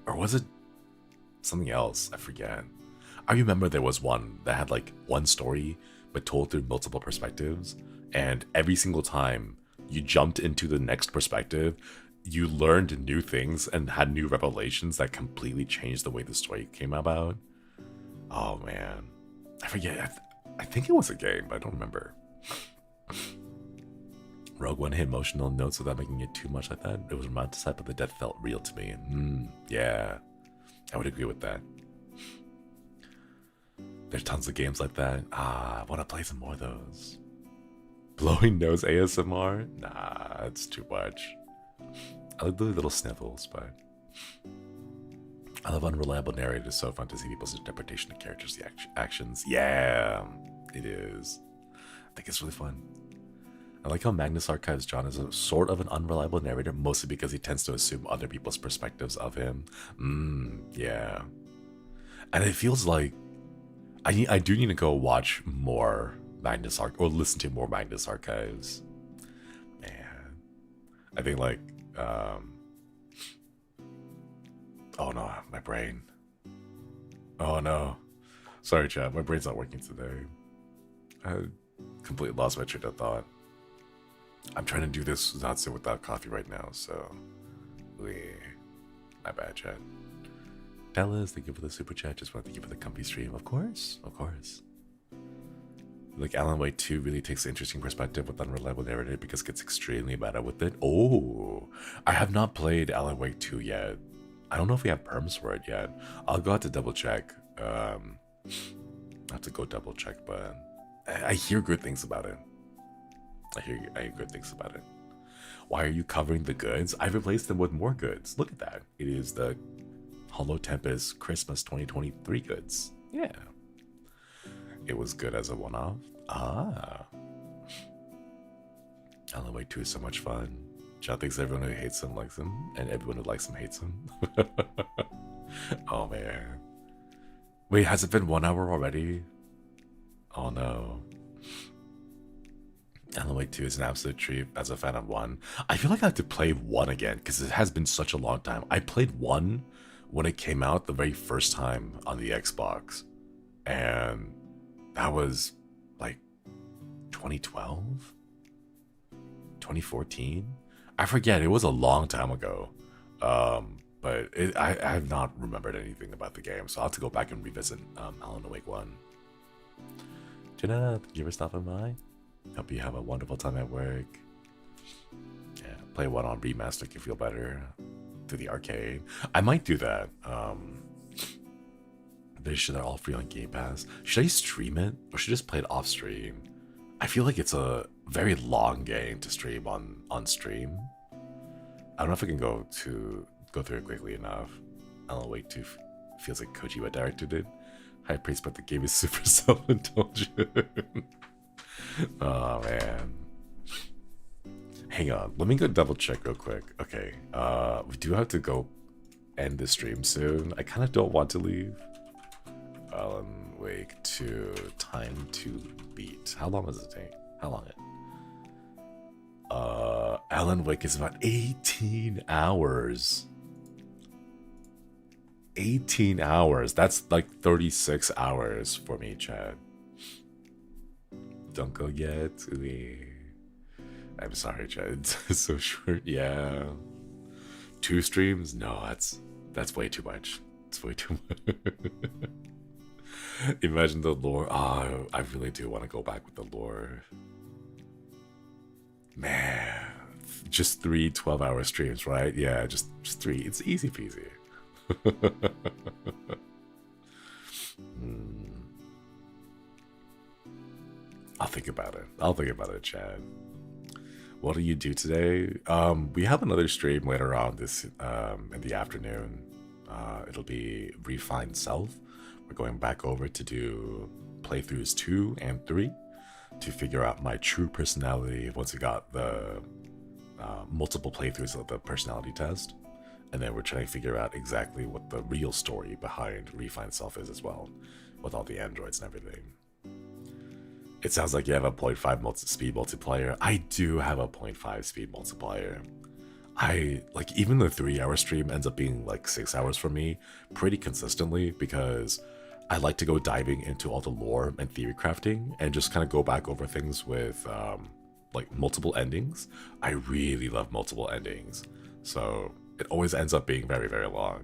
Or was it something else? I forget. I remember there was one that had like one story but told through multiple perspectives, and every single time you jumped into the next perspective, you learned new things and had new revelations that completely changed the way the story came about. Oh man, I forget. I think it was a game, but I don't remember. Rogue One hit emotional notes without making it too much like that. It was romanticized, but the death felt real to me. Yeah, I would agree with that. There's tons of games like that. I want to play some more of those. Blowing nose ASMR? Nah, it's too much. I like the little sniffles, but I love unreliable narrators. So fun to see people's interpretation of characters, the actions. Yeah, it is. I think it's really fun. I like how Magnus Archives John is a sort of an unreliable narrator, mostly because he tends to assume other people's perspectives of him. Yeah. And it feels like I do need to go watch more Magnus or listen to more Magnus Archives. Man, I think like, oh no, my brain. Oh no, sorry, chat. My brain's not working today. I completely lost my train of thought. I'm trying to do this Zatsu without coffee right now, so my bad, chat. Dallas, thank you for the super chat. Just want to thank you for the comfy stream. Of course, of course. Like Alan Wake 2 really takes an interesting perspective with unreliable narrative because it gets extremely meta with it. Oh, I have not played Alan Wake 2 yet. I don't know if we have perms for it yet. I'll go out to double check. I have to go double check, but I hear good things about it. I hear good things about it. Why are you covering the goods? I've replaced them with more goods. Look at that. It is the Hollow Tempest Christmas 2023 goods. Yeah. It was good as a one-off. Alan Wake 2 is so much fun. John thinks everyone who hates him likes him, and everyone who likes him hates him. Oh man. Wait, has it been 1 hour already? Oh no. Alan Wake 2 is an absolute treat as a fan of 1. I feel like I have to play 1 again because it has been such a long time. I played 1 when it came out the very first time on the Xbox. And that was like 2012? 2014? I forget. It was a long time ago. But I have not remembered anything about the game. So I'll have to go back and revisit Alan Wake 1. Jenna, thank you for stopping by. Hope you have a wonderful time at work. Yeah, play 1 on remaster if you feel better. To the arcade. I might do that. They should, they're all free on Game Pass. Should I stream it or should I just play it off stream? I feel like it's a very long game to stream on stream. I don't know if I can go through it quickly enough. Alan Wake 2 feels like Kojima directed it. High praise, but the game is super self-indulgent. Oh man. Hang on, let me go double check real quick. Okay, we do have to go end the stream soon. I kind of don't want to leave. Alan Wake 2 time to beat. How long does it take? How long it? Alan Wake is about 18 hours. 18 hours. That's like 36 hours for me, Chad. Don't go yet. I'm sorry, Chad. It's so short. Yeah. 2 streams? No, that's way too much. It's way too much. Imagine the lore. Oh, I really do want to go back with the lore. Man, just 3 12-hour streams, right? Yeah, just 3. It's easy peasy. I'll think about it. I'll think about it, Chad. What do you do today? We have another stream later on this in the afternoon. It'll be Refined Self. We're going back over to do playthroughs 2 and 3 to figure out my true personality once we got the multiple playthroughs of the personality test. And then we're trying to figure out exactly what the real story behind Refined Self is as well, with all the androids and everything. It sounds like you have a 0.5 speed multiplier. I do have a 0.5 speed multiplier. Even the 3-hour stream ends up being like 6 hours for me pretty consistently because I like to go diving into all the lore and theory crafting and just kind of go back over things with like multiple endings. I really love multiple endings. So it always ends up being very, very long.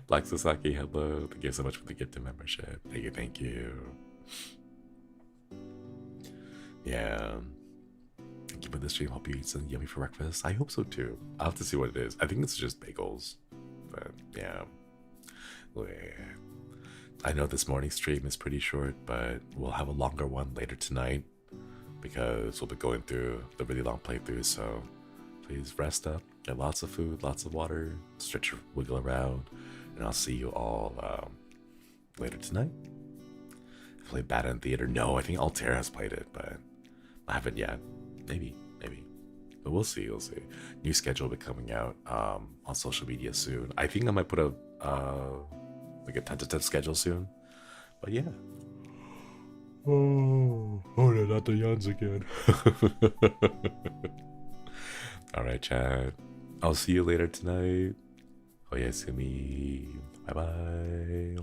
Black Sasaki, hello. Thank you so much for the gift and membership. Thank you, thank you. Yeah. Thank you for the stream. Hope you eat something yummy for breakfast. I hope so too. I'll have to see what it is. I think it's just bagels. But yeah. I know this morning's stream is pretty short, but we'll have a longer one later tonight because we'll be going through the really long playthroughs. So please rest up, get lots of food, lots of water, stretch your wiggle around, and I'll see you all later tonight. Play Bad Theater. No, I think Altair has played it, but I haven't yet. Maybe. But we'll see, New schedule will be coming out on social media soon. I think I might put a like a tentative schedule soon. But yeah. Oh, not the yawns again. Alright, Chad. I'll see you later tonight. Oyasumi. Bye-bye.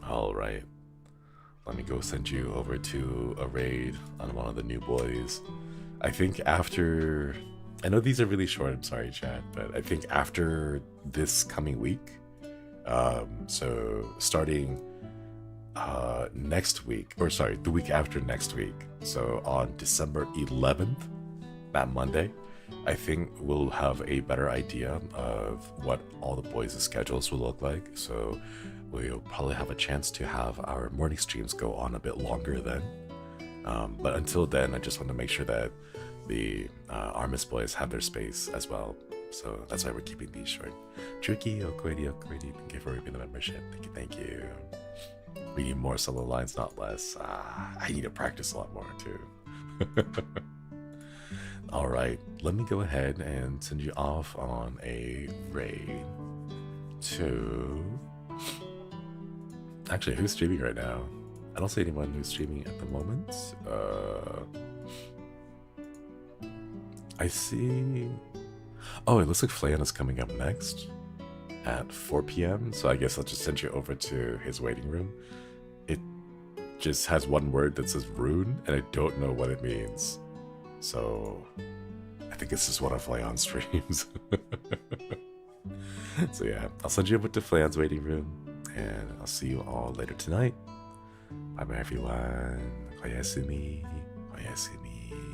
Alright. Let me go send you over to a raid on one of the new boys. I think after... I know these are really short, I'm sorry, Chad, but I think after this coming week, so starting next week, or sorry, the week after next week, so on December 11th, that Monday, I think we'll have a better idea of what all the boys' schedules will look like, so we'll probably have a chance to have our morning streams go on a bit longer then. But until then, I just want to make sure that the Armis boys have their space as well. So that's why we're keeping these short. Tricky, Okwedi, thank you for reading the membership. Thank you. We need more solo lines, not less. I need to practice a lot more too. Alright, let me go ahead and send you off on a raid to... Actually, who's streaming right now? I don't see anyone who's streaming at the moment. I see... Oh, it looks like Flayan is coming up next at 4 p.m. So I guess I'll just send you over to his waiting room. It just has one word that says rune, and I don't know what it means. So I think it's just one of Flayan's streams. So yeah, I'll send you over to Flayan's waiting room, and I'll see you all later tonight. Bye bye everyone. Oyasumi. Oyasumi.